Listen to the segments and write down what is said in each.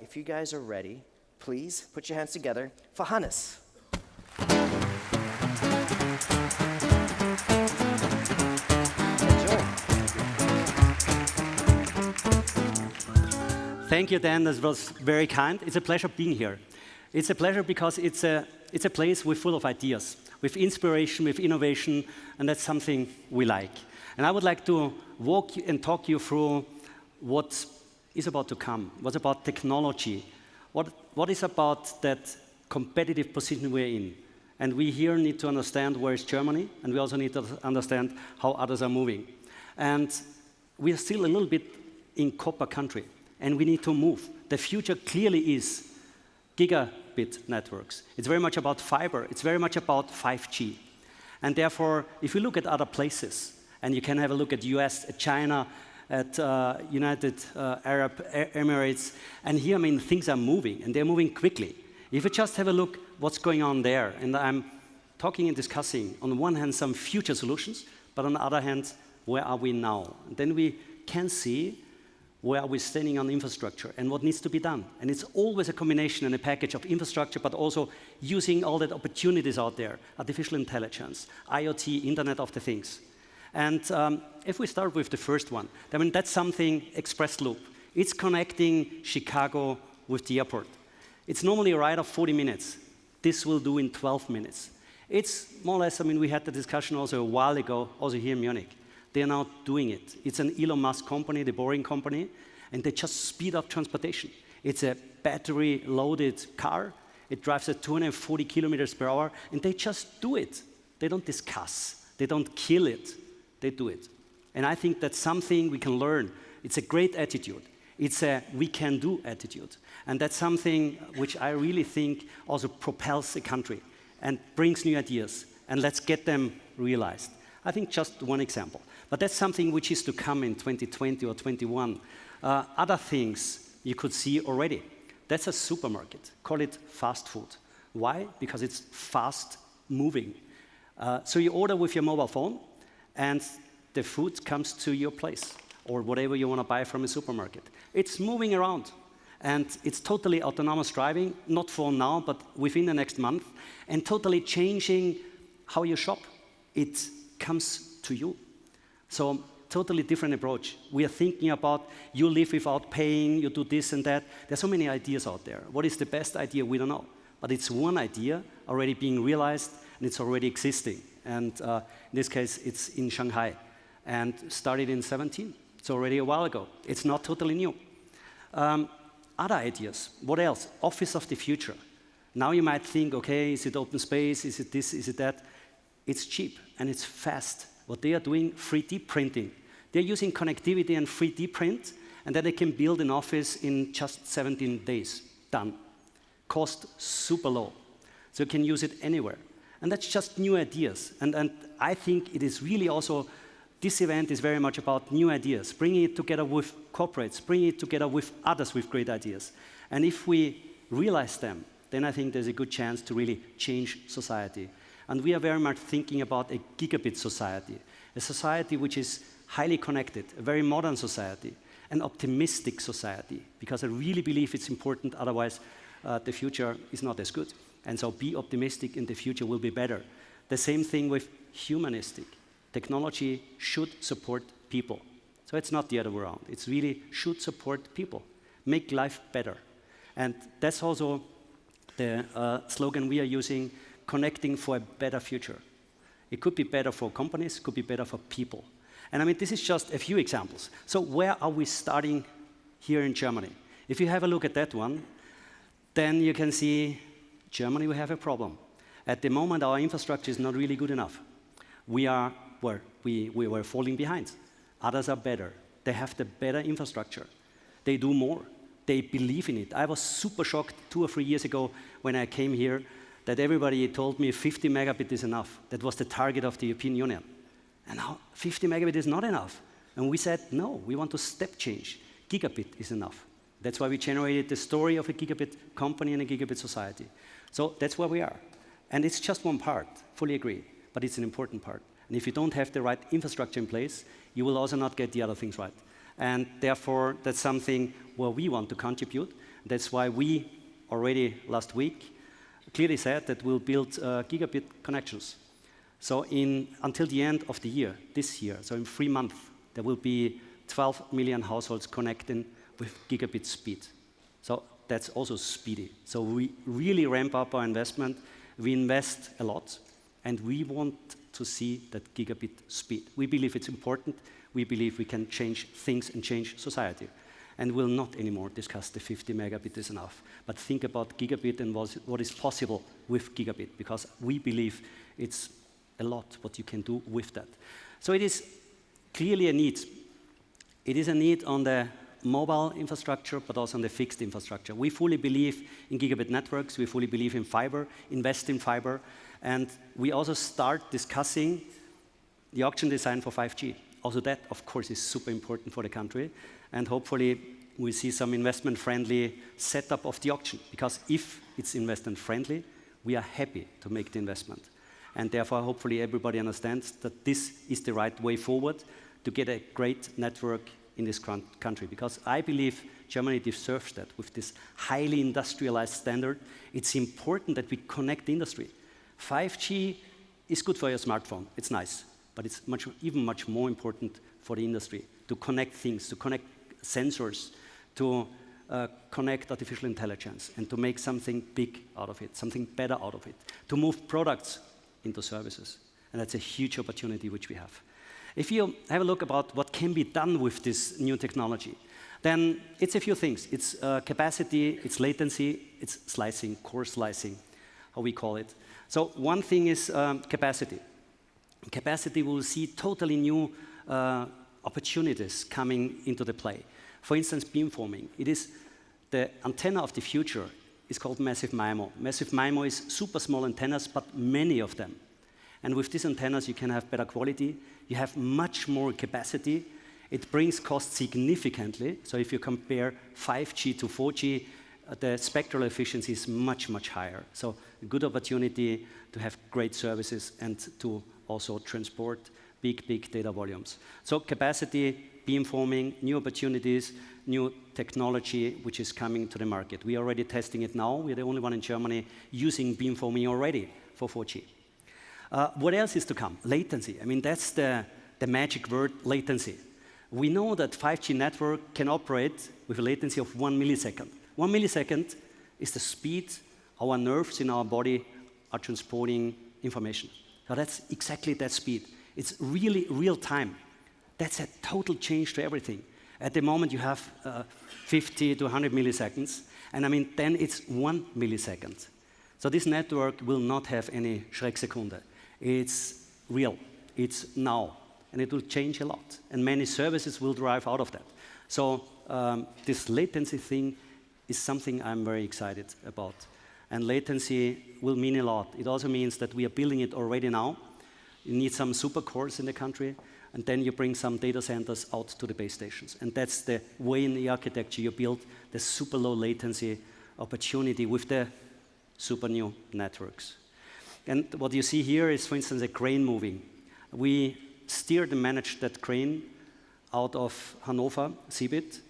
if you guys are ready, please put your hands together for Hannes. Thank you, Dan. That was very kind. It's a pleasure being here. It's a pleasure because it's a place full of ideas, with inspiration, with innovation, and that's something we like. And I would like to walk you and talk you through what is about to come, what's about technology, what is about that competitive position we're in. And we here need to understand where is Germany, and we also need to understand how others are moving. And we are still a little bit in copper country, and we need to move. The future clearly is gigabit networks. It's very much about fiber. It's very much about 5G. And therefore, if you look at other places, and you can have a look at US, at China, at United Arab Emirates, and here, I mean, things are moving, and they're moving quickly. If you just have a look what's going on there, and I'm talking and discussing, on the one hand, some future solutions, but on the other hand, where are we now? And then we can see where are we standing on infrastructure and what needs to be done. And it's always a combination and a package of infrastructure, but also using all the opportunities out there, artificial intelligence, IoT, Internet of the Things. And if we start with the first one, I mean, that's something, Express Loop. It's connecting Chicago with the airport. It's normally a ride of 40 minutes. This will do in 12 minutes. It's more or less, I mean, we had the discussion also a while ago, also here in Munich. They are now doing it. It's an Elon Musk company, the Boring company, and they just speed up transportation. It's a battery-loaded car. It drives at 240 kilometers per hour, and they just do it. They don't discuss. They don't kill it. They do it. And I think that's something we can learn. It's a great attitude. It's a we-can-do attitude. And that's something which I really think also propels a country and brings new ideas. And let's get them realized. I think just one example. But that's something which is to come in 2020 or 21. Other things you could see already. That's a supermarket. Call it fast food. Why? Because it's fast moving. So you order with your mobile phone, and the food comes to your place, or whatever you want to buy from a supermarket. It's moving around, and it's totally autonomous driving, not for now, but within the next month, and totally changing how you shop. It comes to you. So totally different approach. We are thinking about you live without paying, you do this and that. There's so many ideas out there. What is the best idea? We don't know. But it's one idea already being realized, and it's already existing. And in this case, it's in Shanghai, and started in 17. It's already a while ago. It's not totally new. Other ideas. What else? Office of the future. Now you might think, okay, is it open space? Is it this? Is it that? It's cheap, and it's fast. What they are doing, 3D printing. They're using connectivity and 3D print, and then they can build an office in just 17 days. Done. Cost super low. So you can use it anywhere. And that's just new ideas. And I think it is really also, this event is very much about new ideas, bringing it together with corporates, bringing it together with others with great ideas. And if we realize them, then I think there's a good chance to really change society. And we are very much thinking about a gigabit society, a society which is highly connected, a very modern society, an optimistic society, because I really believe it's important, otherwise the future is not as good. And so be optimistic, and the future will be better. The same thing with humanistic. Technology should support people. So it's not the other way around. It's really should support people, make life better. And that's also the slogan we are using, connecting for a better future. It could be better for companies, could be better for people. And I mean, this is just a few examples. So where are we starting here in Germany? If you have a look at that one, then you can see Germany, we have a problem. At the moment, our infrastructure is not really good enough. We were falling behind. Others are better. They have the better infrastructure. They do more. They believe in it. I was super shocked 2 or 3 years ago when I came here that everybody told me 50 megabit is enough. That was the target of the European Union. And now 50 megabit is not enough. And we said, no, we want to step change. Gigabit is enough. That's why we generated the story of a gigabit company and a gigabit society. So that's where we are. And it's just one part, fully agree, but it's an important part. And if you don't have the right infrastructure in place, you will also not get the other things right. And therefore, that's something where we want to contribute. That's why we already last week clearly said that we'll build gigabit connections. So until the end of the year, this year, so in 3 months, there will be 12 million households connecting with gigabit speed. So that's also speedy. So we really ramp up our investment. We invest a lot, and we want to see that gigabit speed. We believe it's important. We believe we can change things and change society. And we'll not anymore discuss the 50 megabit is enough, but think about gigabit and what is possible with gigabit, because we believe it's a lot what you can do with that. So it is clearly a need. It is a need on the mobile infrastructure, but also on the fixed infrastructure. We fully believe in gigabit networks. We fully believe in fiber, invest in fiber, and we also start discussing the auction design for 5G. Also that, of course, is super important for the country, and hopefully we see some investment-friendly setup of the auction, because if it's investment-friendly, we are happy to make the investment. And therefore, hopefully everybody understands that this is the right way forward to get a great network in this country, because I believe Germany deserves that with this highly industrialized standard. It's important that we connect the industry. 5G is good for your smartphone, it's nice, but it's even much more important for the industry to connect things, to connect sensors, to connect artificial intelligence, and to make something big out of it, something better out of it, to move products into services. And that's a huge opportunity which we have. If you have a look about what can be done with this new technology, then it's a few things. It's capacity, it's latency, it's slicing, core slicing, how we call it. So one thing is capacity. Capacity will see totally new opportunities coming into the play. For instance, beamforming. It is the antenna of the future is called massive MIMO. Massive MIMO is super small antennas, but many of them. And with these antennas, you can have better quality. You have much more capacity. It brings cost significantly. So if you compare 5G to 4G, the spectral efficiency is much, much higher. So a good opportunity to have great services and to also transport big data volumes. So capacity, beamforming, new opportunities, new technology which is coming to the market. We are already testing it now. We're the only one in Germany using beamforming already for 4G. What else is to come? Latency. I mean, that's the magic word, latency. We know that 5G network can operate with a latency of 1 millisecond. 1 millisecond is the speed our nerves in our body are transporting information. So that's exactly that speed. It's really real time. That's a total change to everything. At the moment, you have 50 to 100 milliseconds, and I mean, then it's 1 millisecond. So this network will not have any Schrecksekunde. It's real, it's now, and it will change a lot, and many services will derive out of that. So this latency thing is something I'm very excited about. And latency will mean a lot. It also means that we are building it already now. You need some super cores in the country, and then you bring some data centers out to the base stations. And that's the way in the architecture you build the super low latency opportunity with the super new networks. And what you see here is, for instance, a crane moving. We steered and managed that crane out of Hannover, Seebit,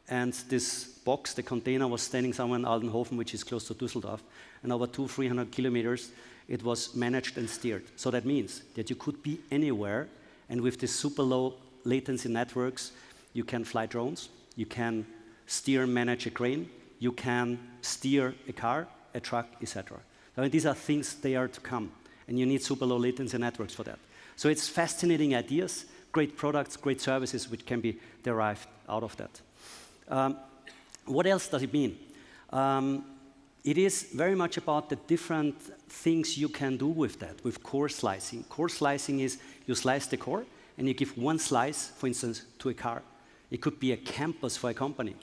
and this box, the container, was standing somewhere in Aldenhofen, which is close to Düsseldorf, and over 200-300 kilometers, it was managed and steered. So that means that you could be anywhere, and with these super low latency networks, you can fly drones, you can steer and manage a crane, you can steer a car, a truck, etc. So these are things they are to come, and you need super low latency networks for that. So it's fascinating ideas, great products, great services which can be derived out of that. What else does it mean? It is very much about the different things you can do with that, with core slicing. Core slicing is you slice the core and you give one slice, for instance, to a car. It could be a campus for a company,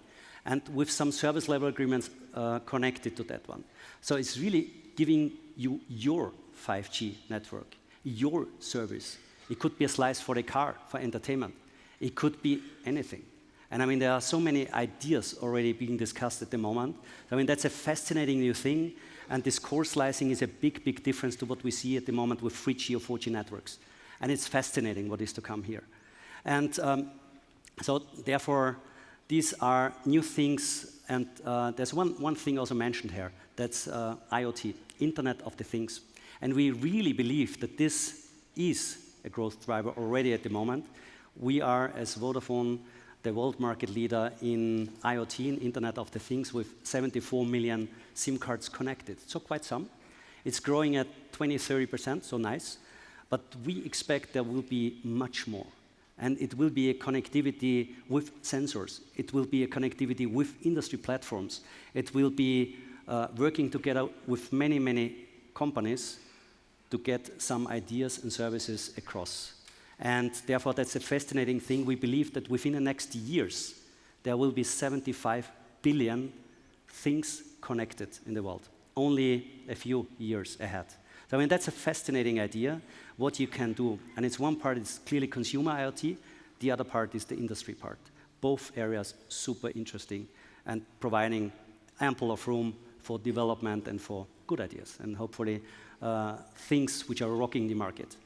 and with some service level agreements connected to that one. So it's really giving you your 5G network, your service. It could be a slice for the car, for entertainment. It could be anything. And I mean, there are so many ideas already being discussed at the moment. I mean, that's a fascinating new thing. And this core slicing is a big difference to what we see at the moment with 3G or 4G networks. And it's fascinating what is to come here. And so therefore, these are new things And there's one thing also mentioned here, that's IoT, Internet of the Things. And we really believe that this is a growth driver already at the moment. We are, as Vodafone, the world market leader in IoT, in Internet of the Things, with 74 million SIM cards connected. So quite some. It's growing at 20–30%, so nice. But we expect there will be much more. And it will be a connectivity with sensors. It will be a connectivity with industry platforms. It will be working together with many, many companies to get some ideas and services across. And therefore, that's a fascinating thing. We believe that within the next years, there will be 75 billion things connected in the world, only a few years ahead. So, I mean, that's a fascinating idea, what you can do. And it's one part is clearly consumer IoT, the other part is the industry part. Both areas super interesting and providing ample of room for development and for good ideas, and hopefully things which are rocking the market.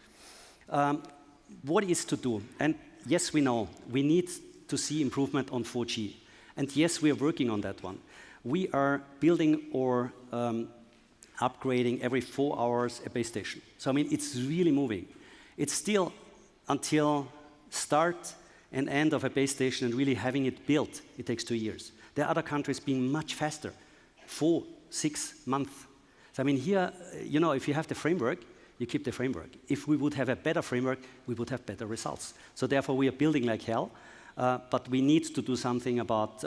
What is to do? And yes, we know we need to see improvement on 4G. And yes, we are working on that one. We are building or upgrading every 4 hours a base station. So, I mean, it's really moving. It's still until start and end of a base station and really having it built, it takes 2 years. There are other countries being much faster, 4–6 months. So, I mean, here, you know, if you have the framework, you keep the framework. If we would have a better framework, we would have better results. So therefore, we are building like hell, but we need to do something about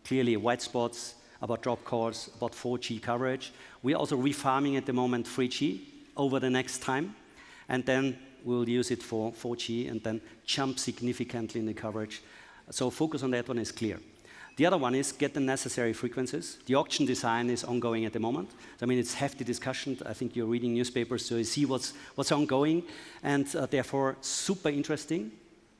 clearly white spots, about drop calls, about 4G coverage. We are also refarming at the moment 3G over the next time, and then we'll use it for 4G and then jump significantly in the coverage. So focus on that one is clear. The other one is get the necessary frequencies. The auction design is ongoing at the moment. So, I mean, it's hefty discussion. I think you're reading newspapers, so you see what's ongoing, and therefore super interesting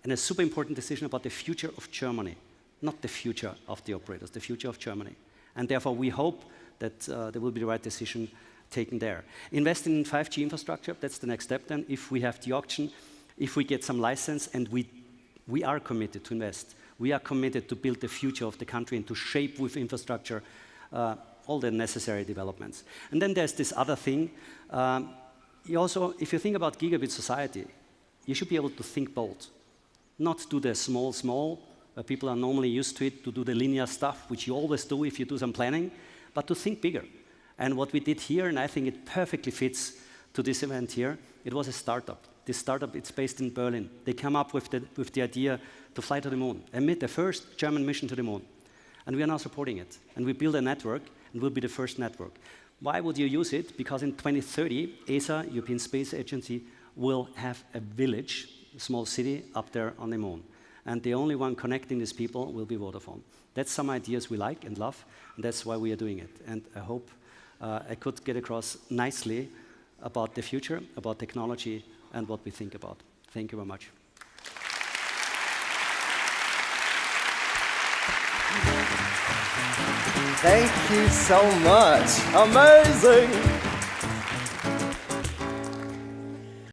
and a super important decision about the future of Germany, not the future of the operators, the future of Germany. And therefore, we hope that there will be the right decision taken there. Investing in 5G infrastructure, that's the next step then. If we have the auction, if we get some license, and we are committed to invest. We are committed to build the future of the country and to shape with infrastructure all the necessary developments. And then there's this other thing. If you think about gigabit society, you should be able to think bold. Not do the small, where people are normally used to it, to do the linear stuff, which you always do if you do some planning, but to think bigger. And what we did here, and I think it perfectly fits to this event here, it was a startup. This startup, it's based in Berlin. They come up with the idea to fly to the moon, emit the first German mission to the moon. And we are now supporting it. And we build a network, and we'll be the first network. Why would you use it? Because in 2030, ESA, European Space Agency, will have a village, a small city, up there on the moon. And the only one connecting these people will be Vodafone. That's some ideas we like and love, and that's why we are doing it. And I hope I could get across nicely about the future, about technology, and what we think about. Thank you very much. Thank you so much. Amazing.